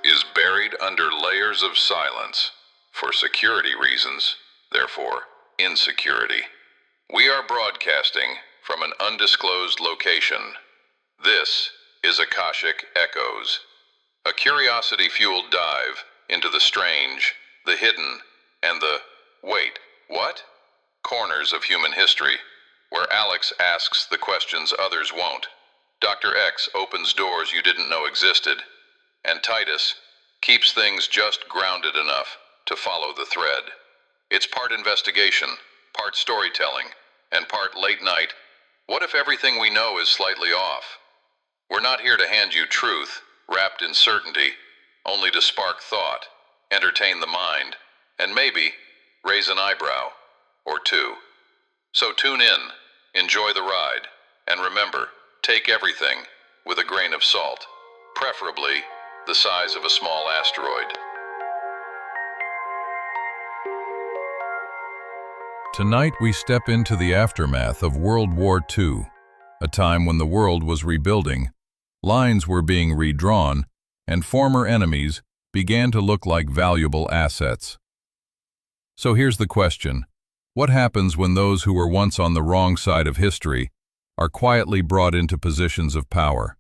is buried under layers of silence for security reasons, therefore insecurity. We are broadcasting from an undisclosed location. This is Akashic Echoes, a curiosity-fueled dive into the strange, the hidden, and the wait, what? Corners of human history, where Alex asks the questions others won't. Dr. X opens doors you didn't know existed, and Titus keeps things just grounded enough to follow the thread. It's part investigation, part storytelling, and part late night. What if everything we know is slightly off? We're not here to hand you truth, wrapped in certainty, only to spark thought, entertain the mind, and maybe raise an eyebrow or two. So tune in, enjoy the ride, and remember, take everything with a grain of salt, preferably the size of a small asteroid. Tonight we step into the aftermath of World War II, a time when the world was rebuilding, lines were being redrawn, and former enemies began to look like valuable assets. So here's the question: what happens when those who were once on the wrong side of history are quietly brought into positions of power?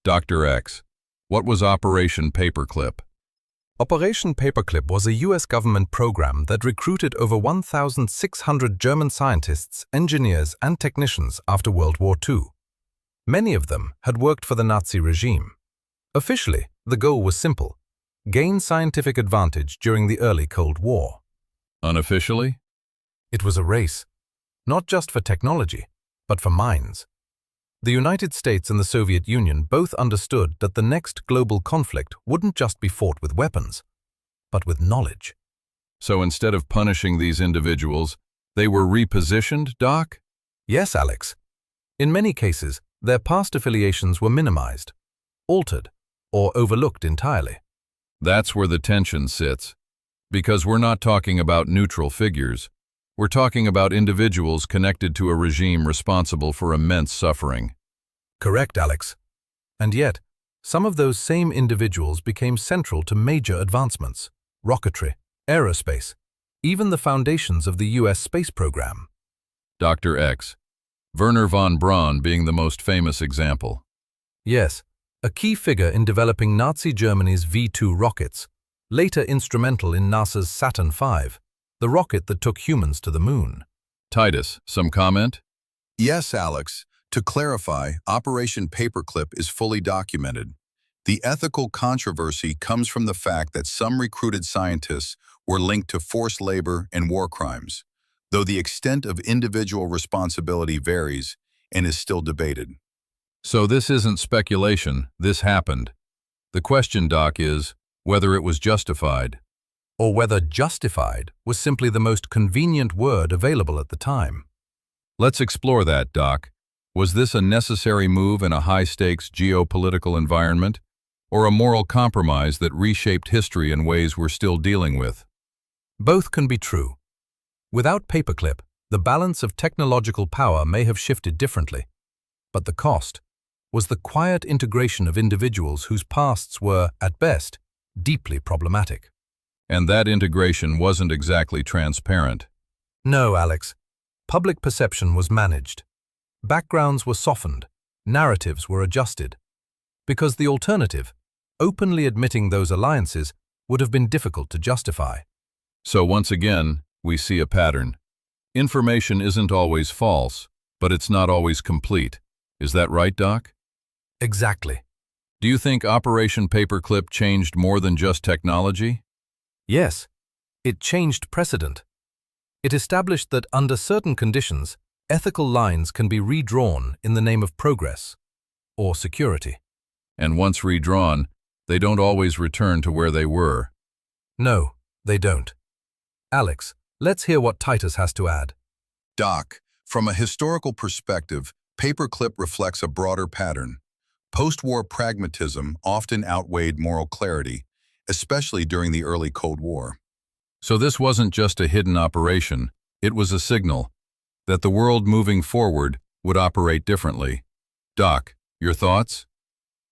Dr. X, what was Operation Paperclip? Operation Paperclip was a US government program that recruited over 1,600 German scientists, engineers, and technicians after World War II. Many of them had worked for the Nazi regime. Officially, the goal was simple: gain scientific advantage during the early Cold War. Unofficially? It was a race, not just for technology, but for minds. The United States and the Soviet Union both understood that the next global conflict wouldn't just be fought with weapons, but with knowledge. So instead of punishing these individuals, they were repositioned, Doc? Yes, Alex. In many cases, their past affiliations were minimized, altered, or overlooked entirely. That's where the tension sits. Because we're not talking about neutral figures. We're talking about individuals connected to a regime responsible for immense suffering. Correct, Alex. And yet, some of those same individuals became central to major advancements: rocketry, aerospace, even the foundations of the US space program. Dr. X, Wernher von Braun being the most famous example. Yes, a key figure in developing Nazi Germany's V-2 rockets, later instrumental in NASA's Saturn V, the rocket that took humans to the moon. Titus, some comment? Yes, Alex. To clarify, Operation Paperclip is fully documented. The ethical controversy comes from the fact that some recruited scientists were linked to forced labor and war crimes, though the extent of individual responsibility varies and is still debated. So this isn't speculation, this happened. The question, Doc, is whether it was justified. Or whether justified was simply the most convenient word available at the time. Let's explore that, Doc. Was this a necessary move in a high-stakes geopolitical environment, or a moral compromise that reshaped history in ways we're still dealing with? Both can be true. Without Paperclip, the balance of technological power may have shifted differently. But the cost was the quiet integration of individuals whose pasts were, at best, deeply problematic. And that integration wasn't exactly transparent. No, Alex. Public perception was managed. Backgrounds were softened. Narratives were adjusted. Because the alternative, openly admitting those alliances, would have been difficult to justify. So once again, we see a pattern. Information isn't always false, but it's not always complete. Is that right, Doc? Exactly. Do you think Operation Paperclip changed more than just technology? Yes, it changed precedent. It established that under certain conditions, ethical lines can be redrawn in the name of progress or security. And once redrawn, they don't always return to where they were. No, they don't. Alex, let's hear what Titus has to add. Doc, from a historical perspective, Paperclip reflects a broader pattern. Post-war pragmatism often outweighed moral clarity, especially during the early Cold War. So this wasn't just a hidden operation, it was a signal that the world moving forward would operate differently. Doc, your thoughts?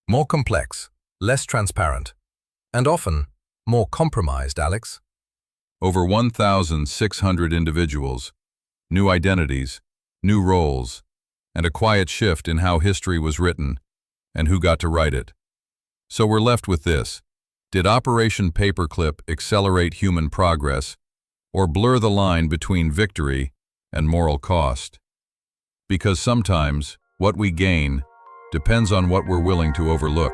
More complex, less transparent, and often more compromised, Alex. Over 1,600 individuals, new identities, new roles, and a quiet shift in how history was written and who got to write it. So we're left with this. Did Operation Paperclip accelerate human progress or blur the line between victory and moral cost? Because sometimes what we gain depends on what we're willing to overlook.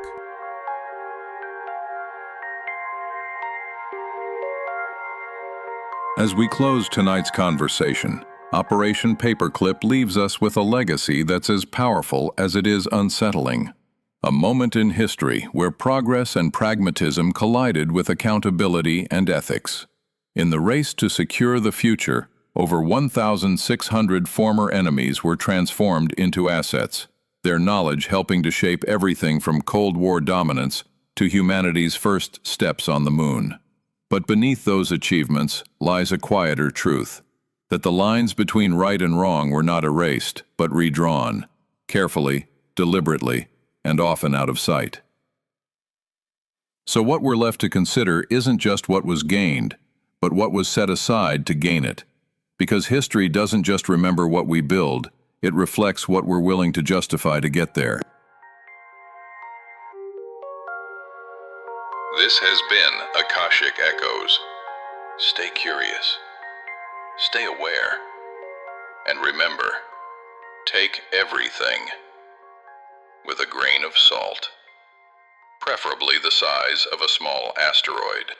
As we close tonight's conversation, Operation Paperclip leaves us with a legacy that's as powerful as it is unsettling. A moment in history where progress and pragmatism collided with accountability and ethics. In the race to secure the future, over 1,600 former enemies were transformed into assets, their knowledge helping to shape everything from Cold War dominance to humanity's first steps on the moon. But beneath those achievements lies a quieter truth, that the lines between right and wrong were not erased, but redrawn, carefully, deliberately, and often out of sight. So what we're left to consider isn't just what was gained, but what was set aside to gain it. Because history doesn't just remember what we build, it reflects what we're willing to justify to get there. This has been Akashic Echoes. Stay curious, stay aware, and remember, take everything with a grain of salt, preferably the size of a small asteroid.